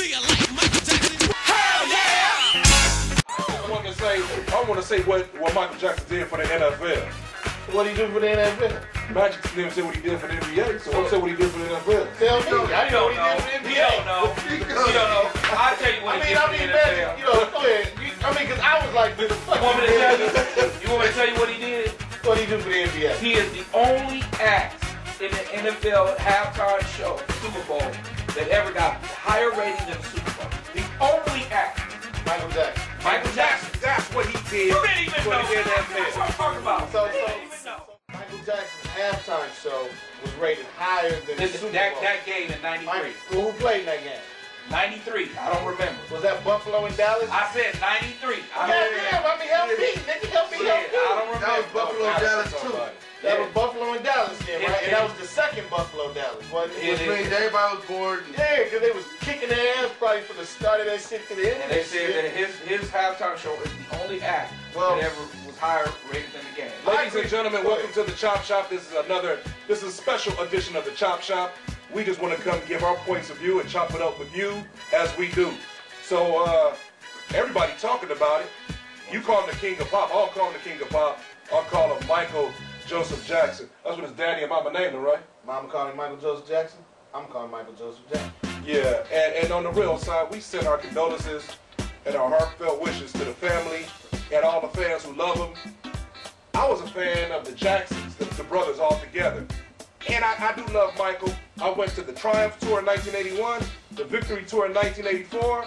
Do you like Michael Jackson? Hell yeah! I want to say what Michael Jackson did for the NFL. What he do for the NFL? Magic didn't say what he did for the NBA, so I'm say what he did for the NFL. Tell me. I know what he did for the NBA. You don't know. I'll tell you what he did for the NFL. Magic, you know, go ahead. Because I was like, what the fuck? You want me to tell you? You want me to tell you what he did? What he do for the NBA? He is the only act in the NFL halftime show, Super Bowl, that ever got higher rating than the Super Bowl. The only act. Michael Jackson. Michael Jackson. That's what he did. You didn't even know. That's what I'm talking about. So, you didn't even know. Michael Jackson's halftime show was rated higher than the Super Bowl. That game in '93. Well, who played in that game? 93. I don't remember. Was that Buffalo and Dallas? I said 93. Goddamn, I mean, help me. Nigga, help me, help me. I don't remember. That was Buffalo and Dallas too. That was Buffalo and Dallas then, right? And that was the second Buffalo Dallas, wasn't it? Which means everybody was bored. Yeah, because they was kicking their ass probably from the start of that shit to the end. And they said that his halftime show is the only act that ever was higher rated than the game. Ladies and gentlemen, welcome to the Chop Shop. This is a special edition of the Chop Shop. We just want to come give our points of view and chop it up with you as we do. So everybody talking about it. You call him the King of Pop. I'll call him the King of Pop. I'll call him Michael Joseph Jackson. That's what his daddy and mama named him, right? Mama calling him Michael Joseph Jackson. I'm calling Michael Joseph Jackson. Yeah, and on the real side, we send our condolences and our heartfelt wishes to the family and all the fans who love him. I was a fan of the Jacksons, the brothers all together. And I do love Michael. I went to the Triumph Tour in 1981, the Victory Tour in 1984.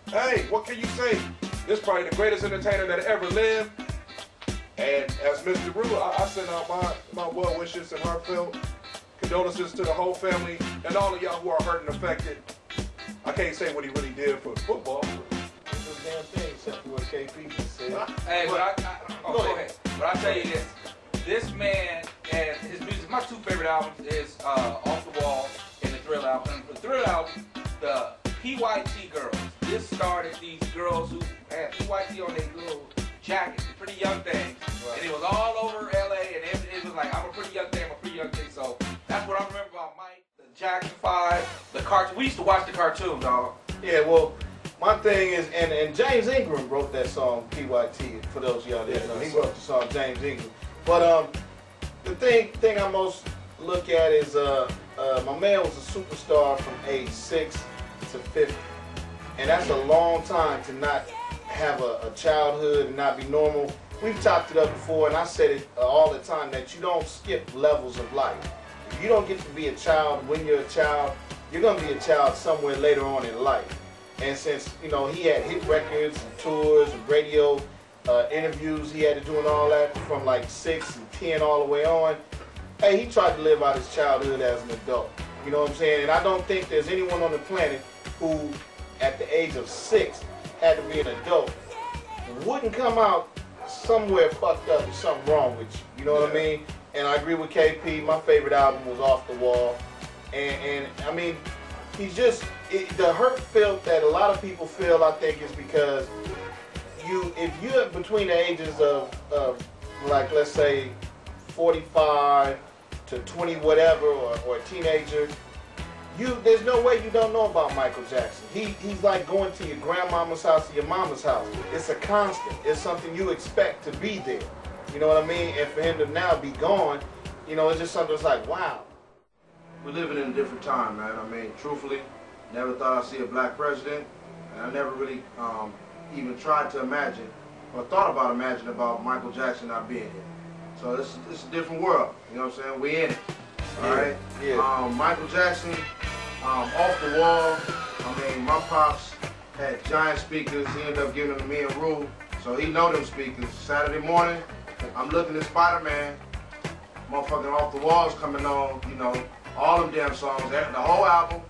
Hey, what can you say? This is probably the greatest entertainer that ever lived. And as Mr. Rue, I send out my well wishes and heartfelt condolences to the whole family and all of y'all who are hurt and affected. I can't say what he really did for football. It's a damn thing except for what KP just said. Hey, go ahead. But I tell you this. This man and his music, my two favorite albums is Off the Wall and the Thrill album. And the Thrill album, the PYT girls. This started these girls who had PYT on their little jackets, pretty young things. Right. And it was all over LA, and it was like, I'm a pretty young thing, I'm a pretty young thing. So that's what I remember about Mike, the Jackson 5, the cartoon. We used to watch the cartoon, dog. Yeah, well, my thing is, and James Ingram wrote that song, PYT, for those of y'all that know. He wrote the song, James Ingram. But the thing I most look at is my man was a superstar from age 6 to 50. And that's a long time to not have a childhood and not be normal. We've talked it up before, and I said it all the time, that you don't skip levels of life. If you don't get to be a child when you're a child, you're going to be a child somewhere later on in life. And since, you know, he had hit records and tours and radio interviews he had to do and all that from like 6 and 10 all the way on, hey, he tried to live out his childhood as an adult. You know what I'm saying? And I don't think there's anyone on the planet who, at the age of 6, had to be an adult, wouldn't come out somewhere fucked up or something wrong with you. You know what I mean? And I agree with KP. My favorite album was Off the Wall. And I mean, he's just, the hurt felt that a lot of people feel, I think, is because if you're between the ages of like, let's say 45 to 20 whatever, or a teenager, there's no way you don't know about Michael Jackson. He's like going to your grandmama's house or your mama's house. It's a constant. It's something you expect to be there. You know what I mean? And for him to now be gone, you know, it's just something that's like, wow. We're living in a different time, man. I mean, truthfully, never thought I'd see a black president, and I never really even tried to imagine or thought about imagining about Michael Jackson not being here. So it's a different world. You know what I'm saying? We in it. All right. Yeah. Michael Jackson, Off the Wall. I mean, my pops had giant speakers. He ended up giving them to me and Rue, so he know them speakers. Saturday morning, I'm looking at Spider-Man. Motherfucking Off the Wall's coming on. You know, all them damn songs, the whole album.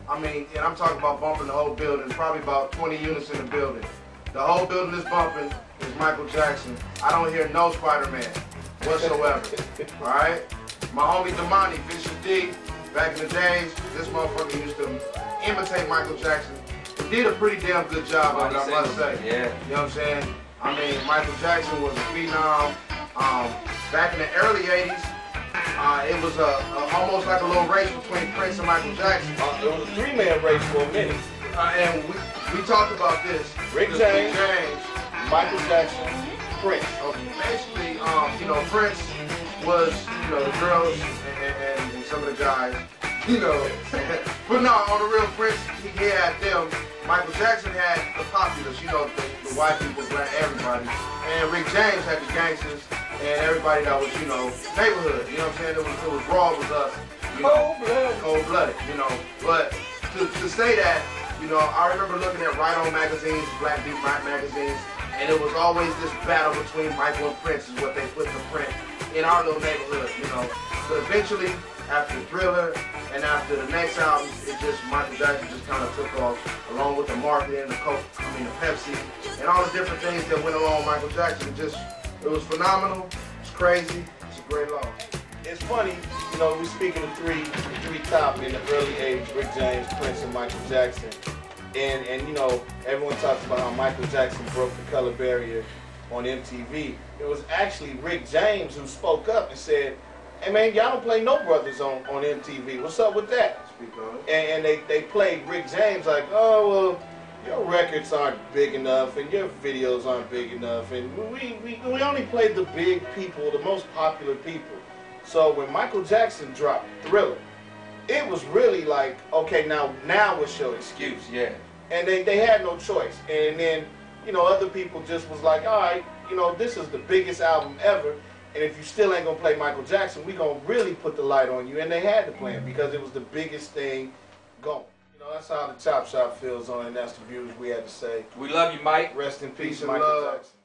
I mean, and I'm talking about bumping the whole building. Probably about 20 units in the building. The whole building is bumping. Is Michael Jackson. I don't hear no Spider-Man whatsoever. All right. My homie Damani, Fisher D, back in the days, this motherfucker used to imitate Michael Jackson. He did a pretty damn good job of it, I must say. Yeah. You know what I'm saying? I mean, Michael Jackson was a phenom. Back in the early 80s, it was almost like a little race between Prince and Michael Jackson. It was a 3-man race for a minute. And we talked about this. Rick James, Michael Jackson, Prince. Okay, basically, you know, Prince was, you know, the girls and some of the guys, you know. But no, on the real, Prince, he had them. Michael Jackson had the populace, you know, the white people, black, everybody. And Rick James had the gangsters and everybody that was, you know, neighborhood. You know what I'm saying? It was raw, it was us. Cold-blooded, you know. But to say that, you know, I remember looking at Right On magazines, Black Beat magazines, and it was always this battle between Michael and Prince is what they put to print in our little neighborhood, you know. But eventually, after Thriller and after the next album, it just, Michael Jackson just kind of took off, along with the marketing, the Coke, the Pepsi, and all the different things that went along with Michael Jackson. It was phenomenal, it's crazy, it's a great loss. It's funny, you know, we're speaking of three top in the early age, Rick James, Prince, and Michael Jackson. And you know, everyone talks about how Michael Jackson broke the color barrier on MTV. It was actually Rick James who spoke up and said, hey man, y'all don't play no brothers on MTV. What's up with that? Speak on it. And they played Rick James like, oh, well, your records aren't big enough and your videos aren't big enough. And we only played the big people, the most popular people. So when Michael Jackson dropped Thriller, it was really like, okay, now what's your excuse? Yeah. And they had no choice. And then, you know, other people just was like, all right, you know, this is the biggest album ever. And if you still ain't gonna play Michael Jackson, we gonna really put the light on you. And they had to play him because it was the biggest thing going. You know, that's how the Chop Shop feels on it, and that's the views we had to say. We love you, Mike. Rest in peace, Peace and Michael love. Jackson.